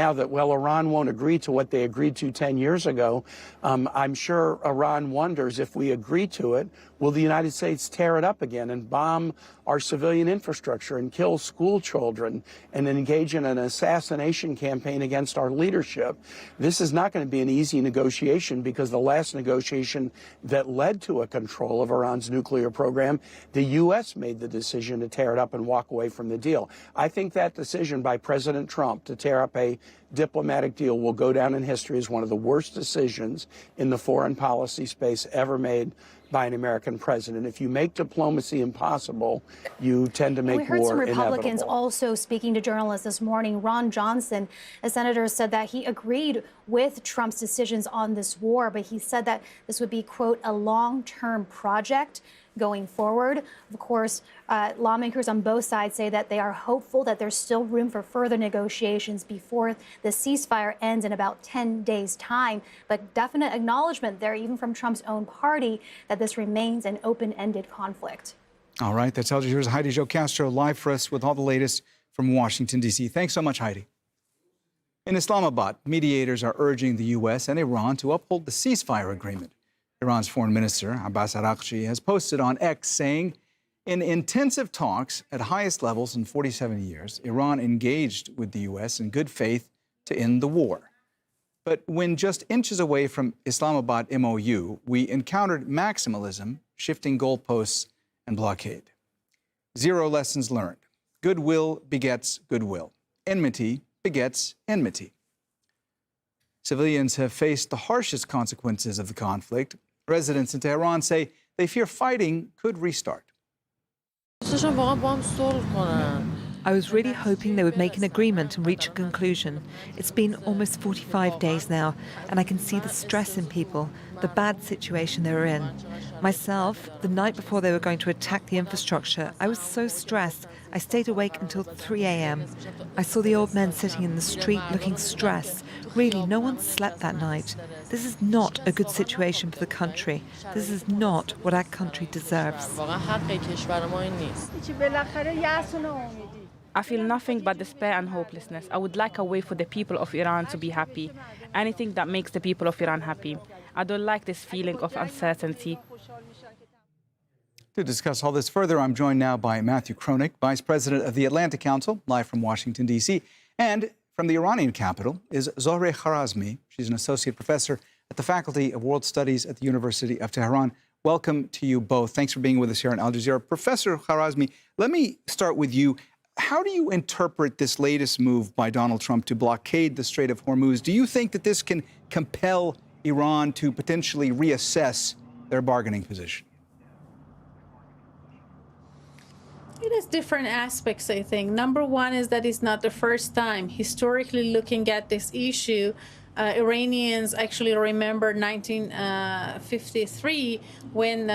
now that, well, Iran won't agree to what they agreed to 10 years ago. I'm sure Iran wonders, if we agree to it, will the United States tear it up again and bomb our civilian infrastructure and kill school children and engage in an assassination campaign against our leadership? This is not going to be an easy negotiation, because the last negotiation that led to a control of Iran's nuclear program, the U.S. made the decision to tear it up and walk away from the deal. I think that decision by President Trump to tear up a diplomatic deal will go down in history as one of the worst decisions in the foreign policy space ever made by an American president. If you make diplomacy impossible, you tend to make war inevitable. We heard some Republicans also speaking to journalists this morning. Ron Johnson, a senator, said that he agreed with Trump's decisions on this war, but he said that this would be, quote, a long-term project going forward. Of course, lawmakers on both sides say that they are hopeful that there's still room for further negotiations before the ceasefire ends in about 10 days' time. But definite acknowledgement there, even from Trump's own party, that this remains an open-ended conflict. All right, that's Al Jazeera's Heidi Jo Castro live for us with all the latest from Washington, D.C. Thanks so much, Heidi. In Islamabad, mediators are urging the U.S. and Iran to uphold the ceasefire agreement. Iran's Foreign Minister, Abbas Araghchi, has posted on X saying, in intensive talks at highest levels in 47 years, Iran engaged with the U.S. in good faith to end the war. But when just inches away from Islamabad MOU, we encountered maximalism, shifting goalposts, and blockade. Zero lessons learned. Goodwill begets goodwill. Enmity begets enmity. Civilians have faced the harshest consequences of the conflict. Residents in Tehran say they fear fighting could restart. I was really hoping they would make an agreement and reach a conclusion. It's been almost 45 days now, and I can see the stress in people, the bad situation they were in. Myself, the night before they were going to attack the infrastructure, I was so stressed, I stayed awake until 3 a.m. I saw the old men sitting in the street looking stressed. Really, no one slept that night. This is not a good situation for the country. This is not what our country deserves. I feel nothing but despair and hopelessness. I would like a way for the people of Iran to be happy. Anything that makes the people of Iran happy. I don't like this feeling of uncertainty. To discuss all this further, I'm joined now by Matthew Kronik, Vice President of the Atlantic Council, live from Washington, D.C. And from the Iranian capital is Zohreh Kharazmi. She's an associate professor at the Faculty of World Studies at the University of Tehran. Welcome to you both. Thanks for being with us here on Al Jazeera. Professor Kharazmi, let me start with you. How do you interpret this latest move by Donald Trump to blockade the Strait of Hormuz? Do you think that this can compel Iran to potentially reassess their bargaining position? It has different aspects, I think. Number one is that it's not the first time. Historically, looking at this issue, Iranians actually remember 1953 when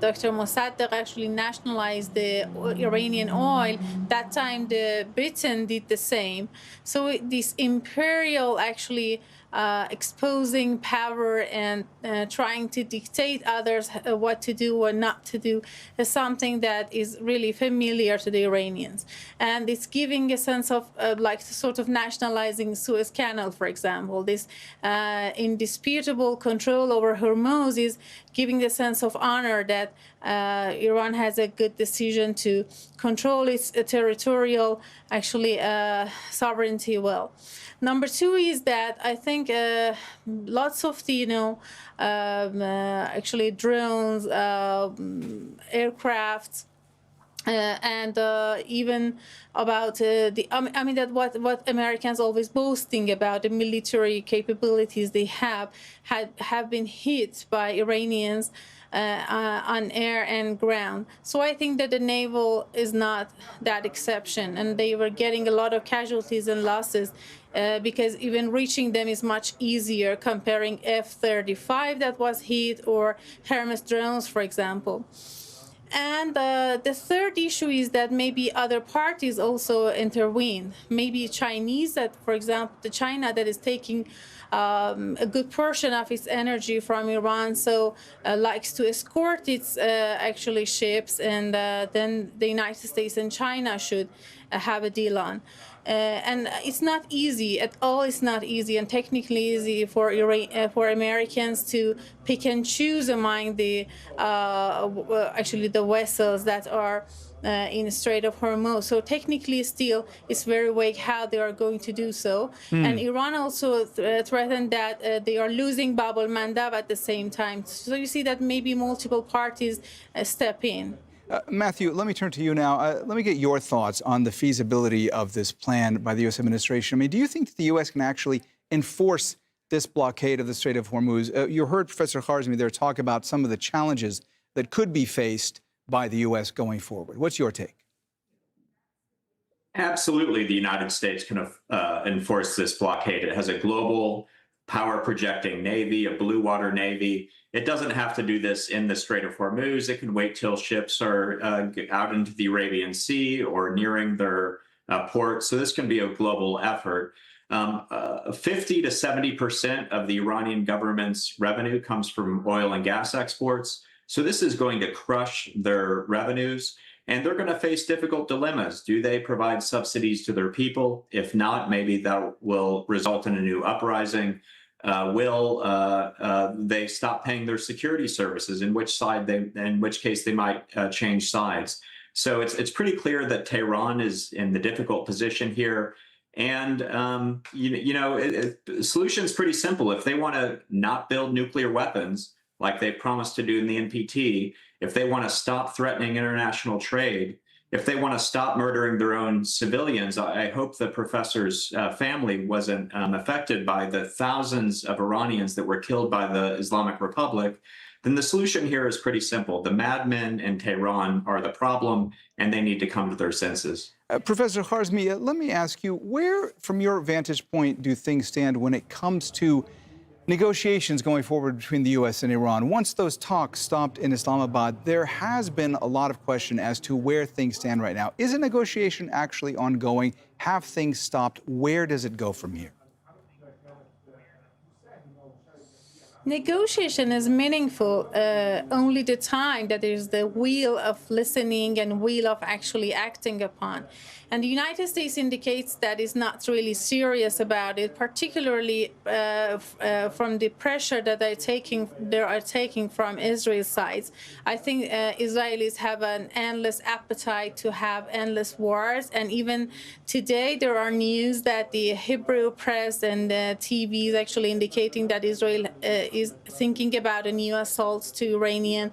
Dr. Mossadegh actually nationalized the Iranian oil. That time, Britain did the same. So this imperial actually exposing power and trying to dictate others what to do or not to do is something that is really familiar to the Iranians. And it's giving a sense of like sort of nationalizing Suez Canal, for example. This indisputable control over Hormuz is giving the sense of honor that Iran has a good decision to control its territorial actually sovereignty well. Number two is that I think lots of the, actually drones, aircraft, and even about that what Americans always boasting about, the military capabilities they have been hit by Iranians on air and ground. So I think that the naval is not that exception, and they were getting a lot of casualties and losses because even reaching them is much easier comparing F-35 that was hit or Hermes drones, for example. And the third issue is that maybe other parties also intervene. Maybe Chinese, that, for example, the China that is taking a good portion of its energy from Iran, so likes to escort its actually ships, and then the United States and China should have a deal on. And it's not easy at all. It's not easy and technically easy for Americans to pick and choose among the actually the vessels that are in the Strait of Hormuz. So technically still it's very vague how they are going to do so. And Iran also threatened that they are losing Bab al-Mandab at the same time. So you see that maybe multiple parties step in. Matthew, let me turn to you now. Let me get your thoughts on the feasibility of this plan by the U.S. administration. I mean, do you think that the U.S. can actually enforce this blockade of the Strait of Hormuz? You heard Professor Kharzmi there talk about some of the challenges that could be faced by the U.S. going forward. What's your take? Absolutely, the United States can enforce this blockade. It has a global power-projecting navy, a blue water navy. It doesn't have to do this in the Strait of Hormuz. It can wait till ships are out into the Arabian Sea or nearing their ports. So this can be a global effort. 50 to 70% of the Iranian government's revenue comes from oil and gas exports. So this is going to crush their revenues. And they're going to face difficult dilemmas. Do they provide subsidies to their people? If not, maybe that will result in a new uprising. Will they stop paying their security services? In which case they might change sides. So it's pretty clear that Tehran is in the difficult position here. And the solution is pretty simple. If they want to not build nuclear weapons, like they promised to do in the NPT, if they want to stop threatening international trade, if they want to stop murdering their own civilians, I hope the professor's family wasn't affected by the thousands of Iranians that were killed by the Islamic Republic, then the solution here is pretty simple. The madmen in Tehran are the problem, and they need to come to their senses. Professor Kharzmi, let me ask you, where, from your vantage point, do things stand when it comes to negotiations going forward between the U.S. and Iran? Once those talks stopped in Islamabad, there has been a lot of question as to where things stand right now. Is a negotiation actually ongoing? Have things stopped? Where does it go from here? Negotiation is meaningful only the time that there's the will of listening and will of actually acting upon. And the United States indicates that it's not really serious about it, particularly from the pressure that they are taking from Israel's sides. I think Israelis have an endless appetite to have endless wars. And even today, there are news that the Hebrew press and TV is actually indicating that Israel is thinking about a new assault to Iranian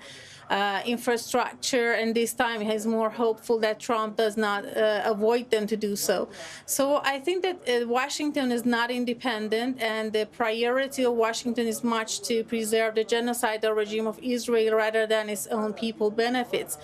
infrastructure, and this time is more hopeful that Trump does not avoid them to do so. So I think that Washington is not independent, and the priority of Washington is much to preserve the genocidal regime of Israel rather than its own people benefits.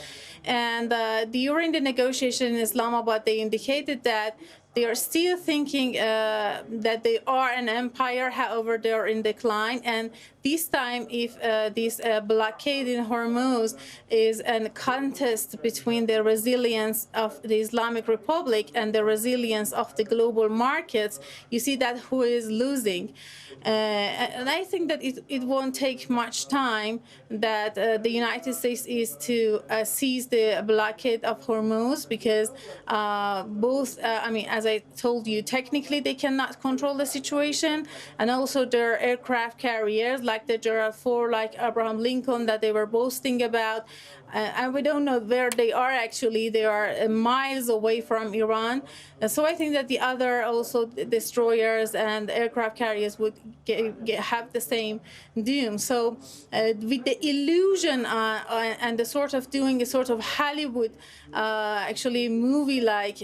And during the negotiation in Islamabad, they indicated that they are still thinking that they are an empire, however, they are in decline. And this time, if this blockade in Hormuz is a contest between the resilience of the Islamic Republic and the resilience of the global markets, you see that who is losing. And I think that it won't take much time that the United States is to seize the blockade of Hormuz, because as I told you, technically they cannot control the situation, and also their aircraft carriers like the Gerald Ford, like Abraham Lincoln that they were boasting about, and we don't know where they are actually. They are miles away from Iran. So I think that the other also destroyers and aircraft carriers would have the same doom. So with the illusion and the sort of doing a sort of Hollywood actually movie-like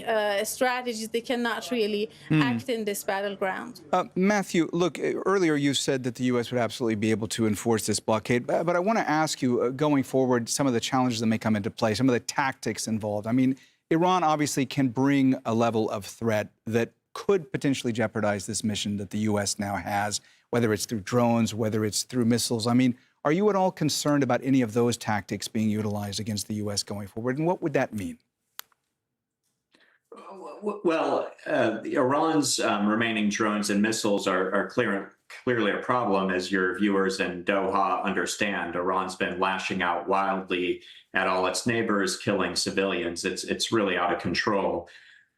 strategies, they cannot really act in this battleground. Matthew, look, earlier you said that the U.S. would absolutely be able to enforce this blockade, but I want to ask you, going forward, some of the challenges that may come into play, some of the tactics involved. I mean, Iran obviously can bring a level of threat that could potentially jeopardize this mission that the U.S. now has, whether it's through drones, whether it's through missiles. I mean, are you at all concerned about any of those tactics being utilized against the U.S. going forward? And what would that mean? Well, Iran's remaining drones and missiles are clearly a problem, as your viewers in Doha understand. Iran's been lashing out wildly at all its neighbors, killing civilians. It's really out of control.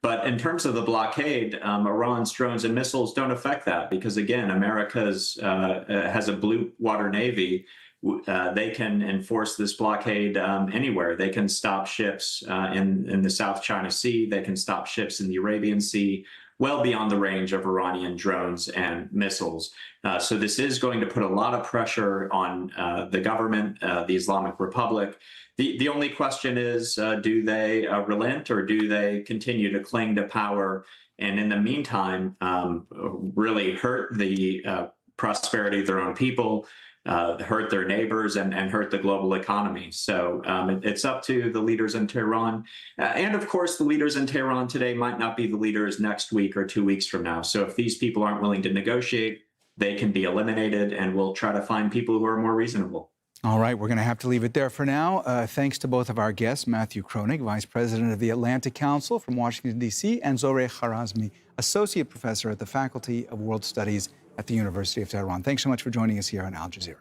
But in terms of the blockade, Iran's drones and missiles don't affect that because, again, America's has a blue water navy. They can enforce this blockade anywhere. They can stop ships in the South China Sea. They can stop ships in the Arabian Sea, well beyond the range of Iranian drones and missiles. So this is going to put a lot of pressure on the government, the Islamic Republic. The only question is, do they relent or do they continue to cling to power and in the meantime really hurt the prosperity of their own people, hurt their neighbors and hurt the global economy? So it's up to the leaders in Tehran. And of course, the leaders in Tehran today might not be the leaders next week or 2 weeks from now. So if these people aren't willing to negotiate, they can be eliminated, and we'll try to find people who are more reasonable. All right, we're going to have to leave it there for now. Thanks to both of our guests, Matthew Kronig, Vice President of the Atlantic Council from Washington, D.C., and Zoreh Kharazmi, Associate Professor at the Faculty of World Studies at the University of Tehran. Thanks so much for joining us here on Al Jazeera.